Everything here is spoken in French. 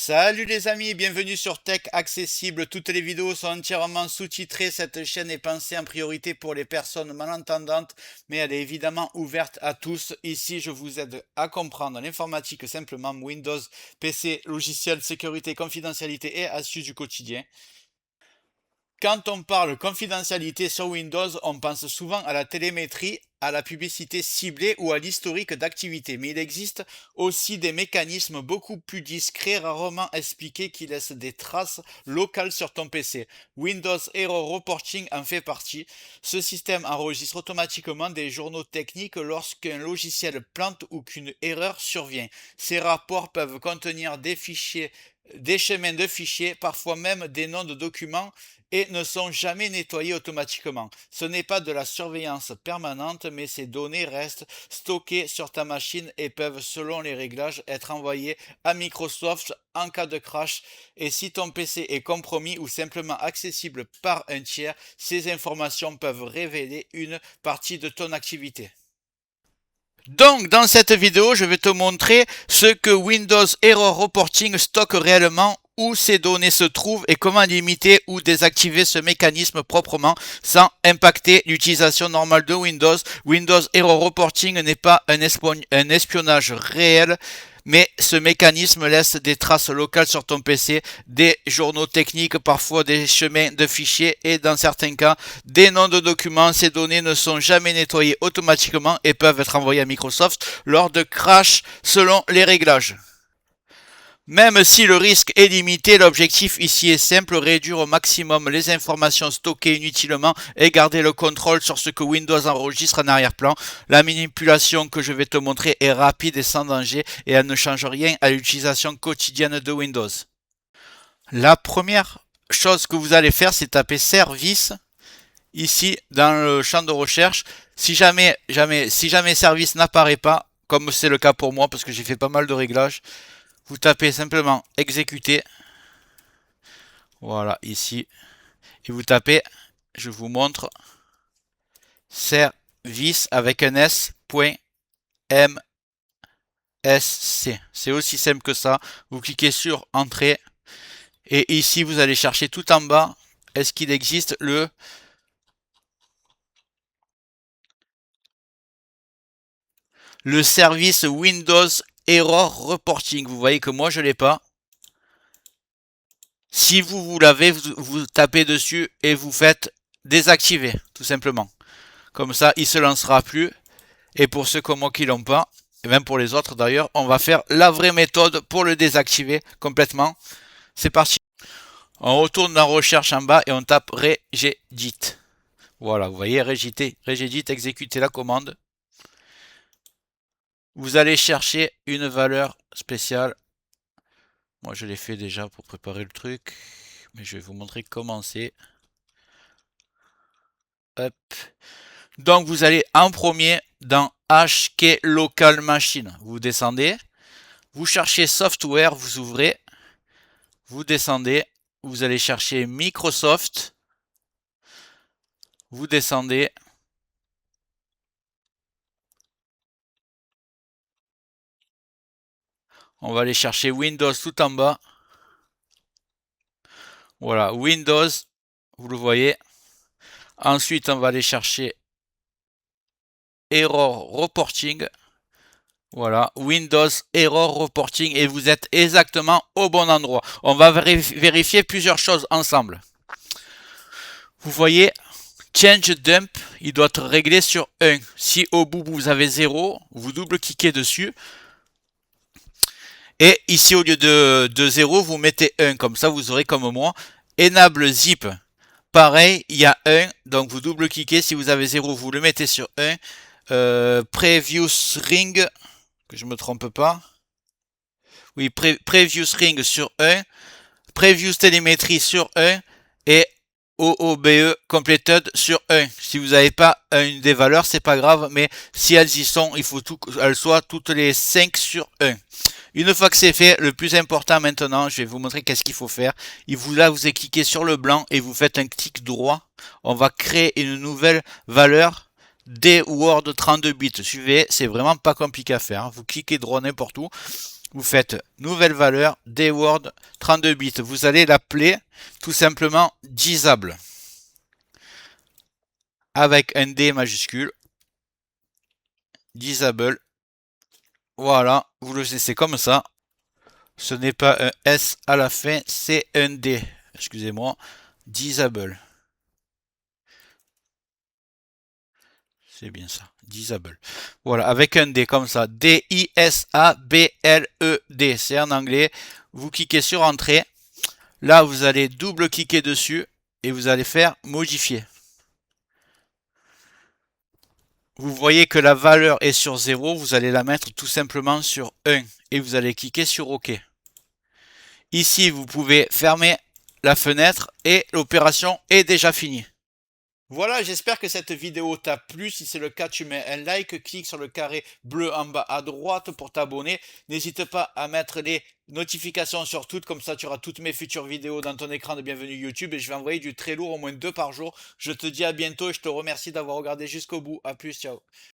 Salut les amis, bienvenue sur Tech Accessible. Toutes les vidéos sont entièrement sous-titrées. Cette chaîne est pensée en priorité pour les personnes malentendantes, mais elle est évidemment ouverte à tous. Ici, je vous aide à comprendre l'informatique simplement, Windows, PC, logiciel, sécurité, confidentialité et astuces du quotidien. Quand on parle confidentialité sur Windows, on pense souvent à la télémétrie, à la publicité ciblée ou à l'historique d'activité. Mais il existe aussi des mécanismes beaucoup plus discrets, rarement expliqués, qui laissent des traces locales sur ton PC. Windows Error Reporting en fait partie. Ce système enregistre automatiquement des journaux techniques lorsqu'un logiciel plante ou qu'une erreur survient. Ces rapports peuvent contenir des fichiers, des chemins de fichiers, parfois même des noms de documents et ne sont jamais nettoyés automatiquement. Ce n'est pas de la surveillance permanente, mais ces données restent stockées sur ta machine et peuvent, selon les réglages, être envoyées à Microsoft en cas de crash. Et si ton PC est compromis ou simplement accessible par un tiers, ces informations peuvent révéler une partie de ton activité. Donc, dans cette vidéo, je vais te montrer ce que Windows Error Reporting stocke réellement, où ces données se trouvent et comment limiter ou désactiver ce mécanisme proprement sans impacter l'utilisation normale de Windows. Windows Error Reporting n'est pas un espionnage réel, mais ce mécanisme laisse des traces locales sur ton PC, des journaux techniques, parfois des chemins de fichiers et dans certains cas des noms de documents. Ces données ne sont jamais nettoyées automatiquement et peuvent être envoyées à Microsoft lors de crash selon les réglages. Même si le risque est limité, l'objectif ici est simple, réduire au maximum les informations stockées inutilement et garder le contrôle sur ce que Windows enregistre en arrière-plan. La manipulation que je vais te montrer est rapide et sans danger et elle ne change rien à l'utilisation quotidienne de Windows. La première chose que vous allez faire, c'est taper service ici dans le champ de recherche. Si jamais service n'apparaît pas, comme c'est le cas pour moi parce que j'ai fait pas mal de réglages, vous tapez simplement exécuter. Voilà, ici. Et vous tapez, je vous montre, service avec un s.msc. C'est aussi simple que ça. Vous cliquez sur entrée. Et ici, vous allez chercher tout en bas. Est-ce qu'il existe le service Windows Error Reporting? Vous voyez que moi, je ne l'ai pas. Si vous l'avez, vous tapez dessus et vous faites désactiver, tout simplement. Comme ça, il ne se lancera plus. Et pour ceux comme moi qui l'ont pas, et même pour les autres d'ailleurs, on va faire la vraie méthode pour le désactiver complètement. C'est parti. On retourne dans recherche en bas et on tape regedit. Voilà, vous voyez, regedit, exécuter la commande. Vous allez chercher une valeur spéciale. Moi, je l'ai fait déjà pour préparer le truc, mais je vais vous montrer comment c'est. Hop. Donc, vous allez en premier dans HK Local Machine. Vous descendez. Vous cherchez Software, vous ouvrez. Vous descendez. Vous allez chercher Microsoft. Vous descendez. On va aller chercher Windows tout en bas. Voilà, Windows, vous le voyez. Ensuite, on va aller chercher Error Reporting. Voilà, Windows Error Reporting et vous êtes exactement au bon endroit. On va vérifier plusieurs choses ensemble. Vous voyez, Change Dump, il doit être réglé sur 1. Si au bout vous avez 0, vous double-cliquez dessus. Et ici, au lieu de 0, vous mettez 1. Comme ça, vous aurez comme moi. Enable Zip. Pareil, il y a 1. Donc, vous double-cliquez. Si vous avez 0, vous le mettez sur 1. Previous Ring. Que je ne me trompe pas. Oui, Previous Ring sur 1. Previous Télémétrie sur 1. Et OOBE Completed sur 1. Si vous n'avez pas une des valeurs, c'est pas grave. Mais si elles y sont, il faut qu'elles soient toutes les 5 sur 1. Une fois que c'est fait, le plus important maintenant, je vais vous montrer qu'est-ce qu'il faut faire. Là, vous cliquez sur le blanc et vous faites un clic droit. On va créer une nouvelle valeur des Word 32 bits. Suivez, c'est vraiment pas compliqué à faire. Vous cliquez droit n'importe où. Vous faites nouvelle valeur, dword 32 bits. Vous allez l'appeler tout simplement disable. Avec un D majuscule. Disable. Voilà, vous le laissez comme ça. Ce n'est pas un S à la fin, c'est un D. Excusez-moi. Disable. C'est bien ça. Disable. Voilà, avec un D comme ça. D-I-S-A-B-L-E-D. C'est en anglais. Vous cliquez sur Entrée. Là, vous allez double-cliquer dessus et vous allez faire Modifier. Vous voyez que la valeur est sur 0. Vous allez la mettre tout simplement sur 1. Et vous allez cliquer sur OK. Ici, vous pouvez fermer la fenêtre et l'opération est déjà finie. Voilà, j'espère que cette vidéo t'a plu. Si c'est le cas, tu mets un like, clique sur le carré bleu en bas à droite pour t'abonner. N'hésite pas à mettre les notifications sur toutes, comme ça tu auras toutes mes futures vidéos dans ton écran de bienvenue YouTube et je vais envoyer du très lourd, au moins 2 par jour. Je te dis à bientôt et je te remercie d'avoir regardé jusqu'au bout. A plus, ciao.